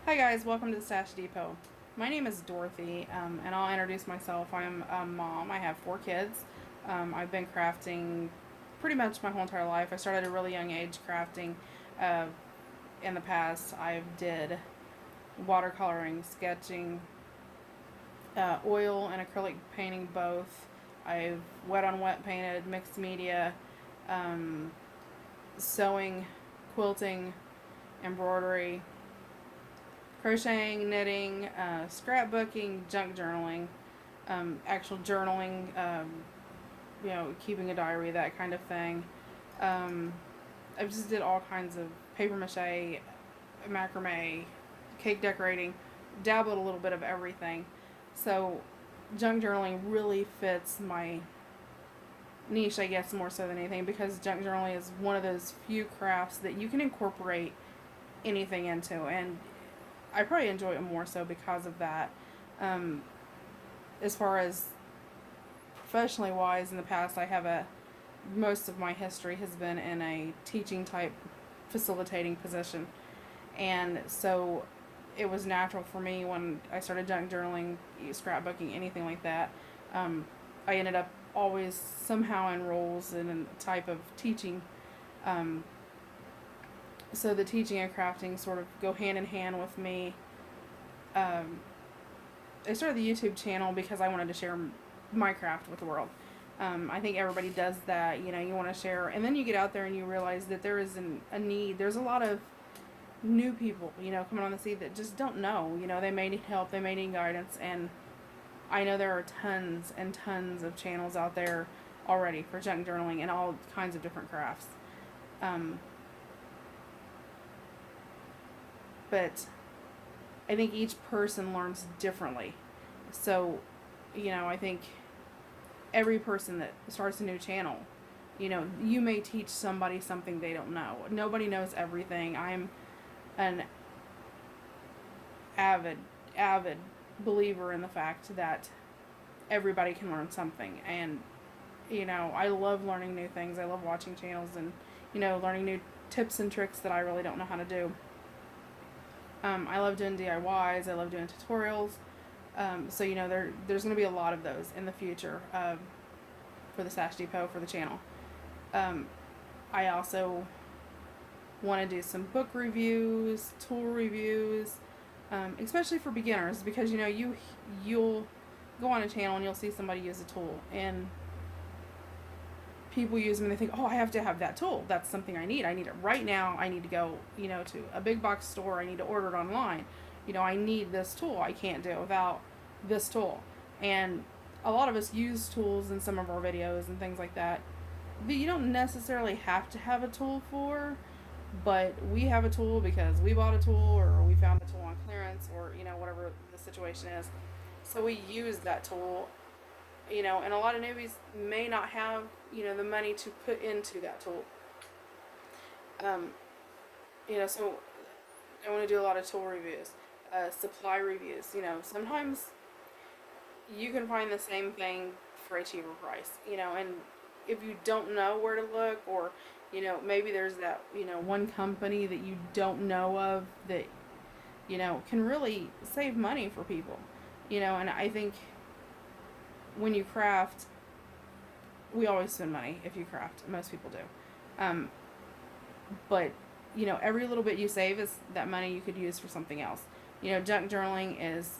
Hi guys, welcome to the Stash Depot. My name is Dorothy, and I'll introduce myself. I'm a mom. I have 4 kids. I've been crafting pretty much my whole entire life. I started at a really young age crafting. Uh, in the past, I've did watercoloring, sketching, oil and acrylic painting both. I've wet on wet painted, mixed media, um, sewing, quilting, embroidery, crocheting, knitting, scrapbooking, junk journaling, actual journaling, keeping a diary, that kind of thing. Um, I just did all kinds of paper mache, macrame, cake decorating, dabbled a little bit of everything. So, junk journaling really fits my niche, I guess, more so than anything, because junk journaling is one of those few crafts that you can incorporate anything into, and I probably enjoy it more so because of that. Um, as far as professionally wise, in the past, I have a most of my history has been in a teaching type facilitating position, and so it was natural for me when I started junk journaling, scrapbooking, anything like that. Um, I ended up always somehow in roles in a type of teaching. Um, so the teaching and crafting sort of go hand in hand with me. um, I started the YouTube channel because I wanted to share my craft with the world. I think everybody does that. You want to share, and then you get out there and you realize that there is a need. There's a lot of new people, coming on the scene that just don't know. They may need help, they may need guidance, and I know there are tons and tons of channels out there already for junk journaling and all kinds of different crafts. Um, but I think each person learns differently. So, I think every person that starts a new channel, you may teach somebody something they don't know. Nobody knows everything. I'm an avid, avid believer in the fact that everybody can learn something. And, I love learning new things. I love watching channels and, learning new tips and tricks that I really don't know how to do. I love doing DIYs. I love doing tutorials. So there's going to be a lot of those in the future for the Sash Depot for the channel. Um, I also want to do some book reviews, tool reviews, especially for beginners, because you'll go on a channel and you'll see somebody use a tool, and people use them and they think, oh, I have to have that tool. That's something I need. I need it right now. I need to go, to a big box store. I need to order it online. I need this tool. I can't do it without this tool. And a lot of us use tools in some of our videos and things like that you don't necessarily have to have a tool for, but we have a tool because we bought a tool or we found a tool on clearance, or whatever the situation is. So we use that tool, and a lot of newbies may not have the money to put into that tool. um, so I want to do a lot of tool reviews, supply reviews. Sometimes you can find the same thing for a cheaper price, and if you don't know where to look, or maybe there's that one company that you don't know of that can really save money for people. And I think when you craft, we always spend money. If you craft, most people do. um, but every little bit you save is that money you could use for something else. Junk journaling is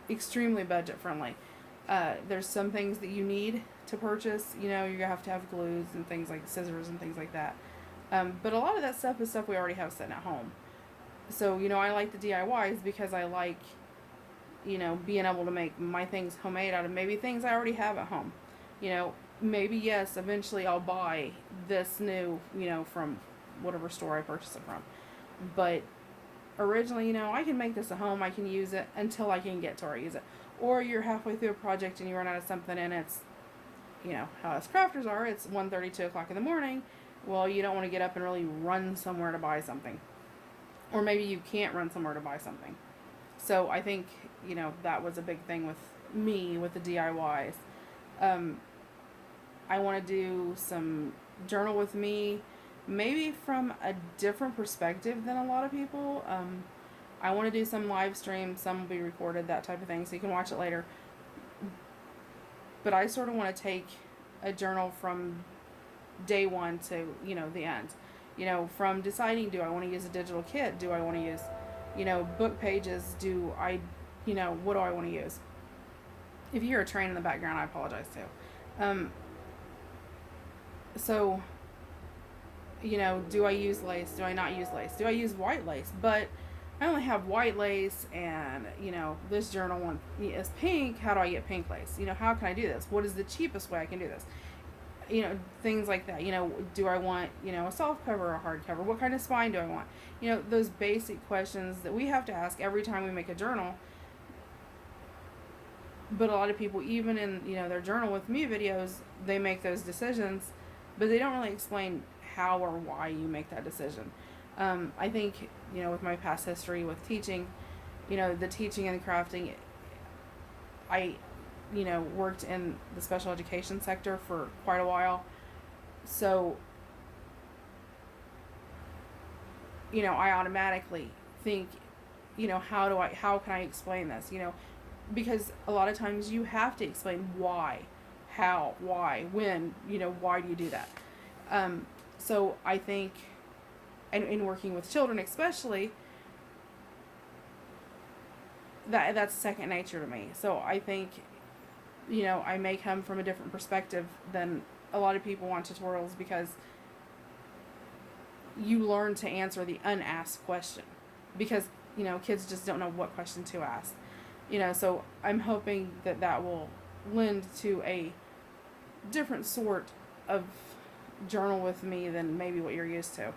extremely budget friendly. There's some things that you need to purchase. You have to have glues and things like scissors and things like that. But a lot of that stuff is stuff we already have sitting at home. So, I like the DIYs because I like, being able to make my things homemade out of maybe things I already have at home. Maybe, yes, eventually I'll buy this new, from whatever store I purchase it from. But originally, I can make this at home. I can use it until I can get to where I use it. Or you're halfway through a project and you run out of something, and it's, how us crafters are, it's 1:30, 2 o'clock in the morning. Well, you don't want to get up and really run somewhere to buy something. Or maybe you can't run somewhere to buy something. So I think, that was a big thing with me with the DIYs. Um, I want to do some journal with me, maybe from a different perspective than a lot of people. I want to do some live stream, some will be recorded, that type of thing, so you can watch it later. But I sort of want to take a journal from day one to, the end. From deciding, do I want to use a digital kit? Do I want to use, book pages? Do I, what do I want to use? If you hear a train in the background, I apologize too. So, do I use lace? Do I not use lace? Do I use white lace? But I only have white lace, and this journal one is pink. How do I get pink lace? How can I do this? What is the cheapest way I can do this? Things like that. Do I want a soft cover or a hard cover? What kind of spine do I want? Those basic questions that we have to ask every time we make a journal. But a lot of people, even in their journal with me videos, they make those decisions, but they don't really explain how or why you make that decision. I think with my past history with teaching, the teaching and the crafting, I worked in the special education sector for quite a while, so I automatically think, how can I explain this? Because a lot of times you have to explain why, how, why, when, why do you do that? So I think, and in working with children especially, that's second nature to me. So I think, I may come from a different perspective than a lot of people want tutorials, because you learn to answer the unasked question, because kids just don't know what question to ask. So I'm hoping that will lend to a different sort of journal with me than maybe what you're used to.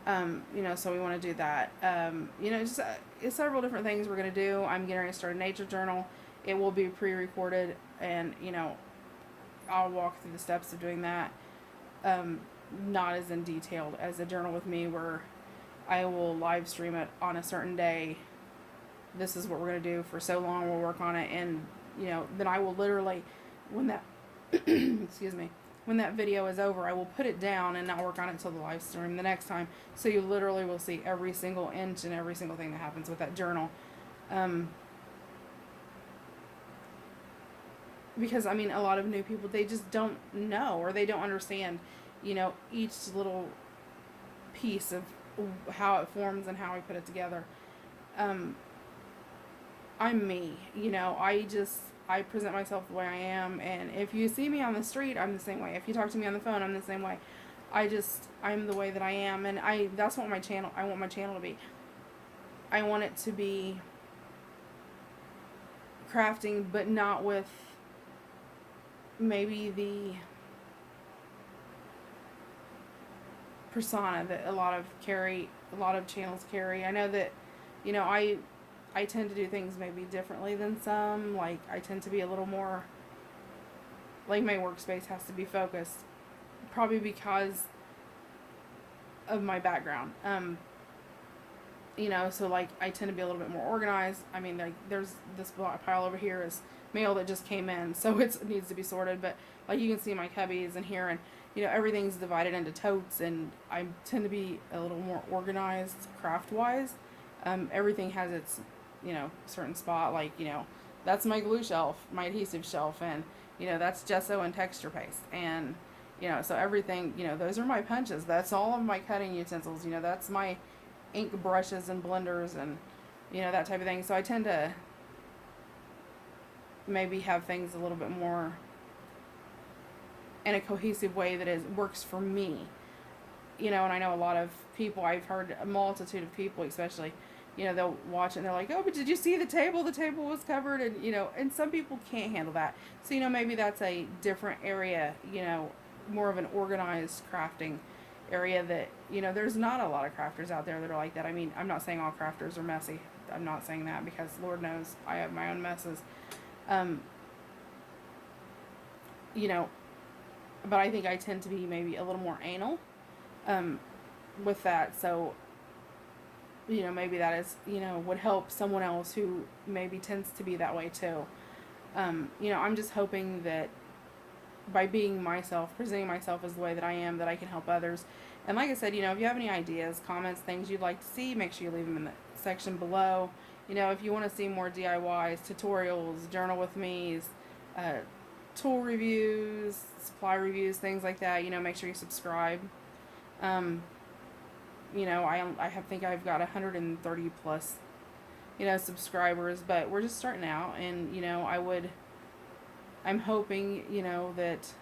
So we want to do that. Just several different things we're going to do. I'm getting ready to start a nature journal. It will be pre-recorded, and I'll walk through the steps of doing that. Not as in detailed as a journal with me, where I will live stream it on a certain day. This is what we're going to do for so long. We'll work on it, and then I will literally, when that excuse me, when that video is over, I will put it down and not work on it until the live stream the next time. So you literally will see every single inch and every single thing that happens with that journal. Because a lot of new people, they just don't know, or they don't understand, each little piece of how it forms and how I put it together. I'm me, I present myself the way I am, and if you see me on the street, I'm the same way. If you talk to me on the phone, I'm the same way. I'm the way that I am, and that's what I want my channel to be. I want it to be crafting, but not with maybe the persona that a lot of channels carry. I know that, I tend to do things maybe differently than some. Like, I tend to be a little more, like, my workspace has to be focused, probably because of my background. So, like, I tend to be a little bit more organized. Like, there's this pile over here is mail that just came in, so it needs to be sorted. But, like, you can see my cubbies in here, and, everything's divided into totes, and I tend to be a little more organized craft-wise. Everything has its, certain spot. Like, that's my glue shelf, my adhesive shelf, and, that's gesso and texture paste. And, so everything, those are my punches. That's all of my cutting utensils. That's my ink brushes and blenders and, that type of thing. So I tend to maybe have things a little bit more in a cohesive way that works for me. And I know a lot of people, I've heard a multitude of people, especially, they'll watch it and they're like, oh, but did you see the table? The table was covered, and, and some people can't handle that. So, maybe that's a different area, more of an organized crafting area that, there's not a lot of crafters out there that are like that. I'm not saying all crafters are messy. I'm not saying that, because Lord knows I have my own messes. But I think I tend to be maybe a little more anal, with that. So, maybe that is, would help someone else who maybe tends to be that way too. I'm just hoping that by being myself, presenting myself as the way that I am, that I can help others. And like I said, if you have any ideas, comments, things you'd like to see, make sure you leave them in the section below. If you want to see more DIYs, tutorials, journal with me's, uh, tool reviews, supply reviews, things like that, make sure you subscribe. Um, think I've got 130 plus, subscribers, but we're just starting out, and I'm hoping, that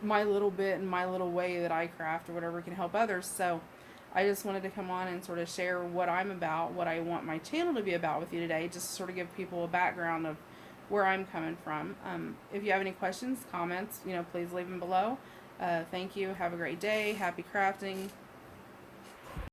my little bit and my little way that I craft or whatever can help others. So I just wanted to come on and sort of share what I'm about, what I want my channel to be about with you today, just to sort of give people a background of where I'm coming from. If you have any questions, comments, please leave them below. Thank you. Have a great day. Happy crafting.